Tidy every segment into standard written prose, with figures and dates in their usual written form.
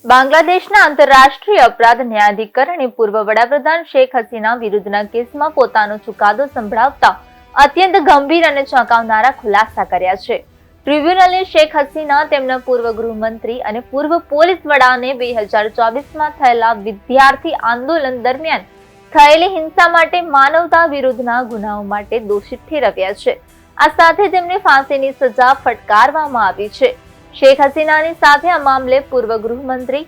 બાંગ્લાદેશના આંતરરાષ્ટ્રીય અપરાધ ન્યાયાધિકરણે પૂર્વ વડાપ્રધાન શેખ હસીના વિરુદ્ધના કેસમાં પોતાનો ચુકાદો સંભળાવતા અત્યંત ગંભીર અને ચોંકાવનારા ખુલાસા કર્યા છે. ટ્રિબ્યુનલે શેખ હસીના, તેમના પૂર્વ ગૃહમંત્રી અને પૂર્વ પોલીસ વડાને 2024માં થયેલા વિદ્યાર્થી આંદોલન દરમિયાન થયેલી હિંસા માટે માનવતા વિરુદ્ધના ગુનાઓ માટે દોષિત ઠેરવ્યા છે. આ સાથે તેમને ફાંસીની સજા ફટકારવામાં આવી છે. શેખ હસીનાની સાથે આ મામલે પૂર્વ ગૃહમંત્રી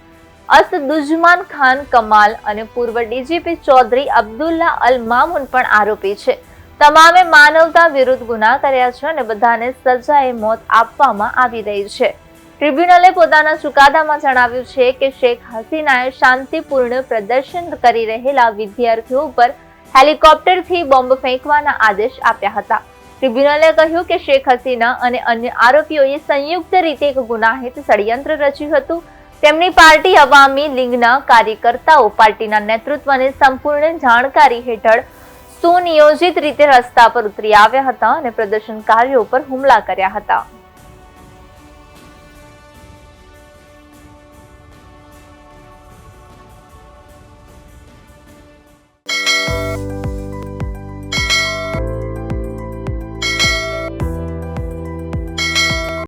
અસદુજ્માન ખાન કમાલ અને પૂર્વ ડીજીપી ચૌધરી અબ્દુલ્લા અલ મામૂન પણ આરોપી છે. તમામે માનવતા વિરુદ્ધ ગુના કર્યા છે અને બધાને સજાએ મોત આપવામાં આવી રહી છે. ટ્રિબ્યુનલે પોતાના ચુકાદામાં જણાવ્યું છે કે શેખ હસીનાએ શાંતિપૂર્ણ પ્રદર્શન કરી રહેલા વિદ્યાર્થીઓ પર હેલિકોપ્ટરથી બોમ્બ ફેંકવાના આદેશ આપ્યા હતા. ટ્રિબ્યુનલે કહ્યું કે શેખ હસીના અને અન્ય આરોપીઓએ સંયુક્ત રીતે એક ગુનાહિત ષડયંત્ર રચ્યું હતું. તેમની પાર્ટી અવામી લીગના કાર્યકર્તાઓ પાર્ટીના નેતૃત્વને સંપૂર્ણ જાણકારી હેઠળ સુનિયોજિત રીતે રસ્તા પર ઉતરી આવ્યા હતા અને પ્રદર્શનકારીઓ પર હુમલા કર્યા હતા.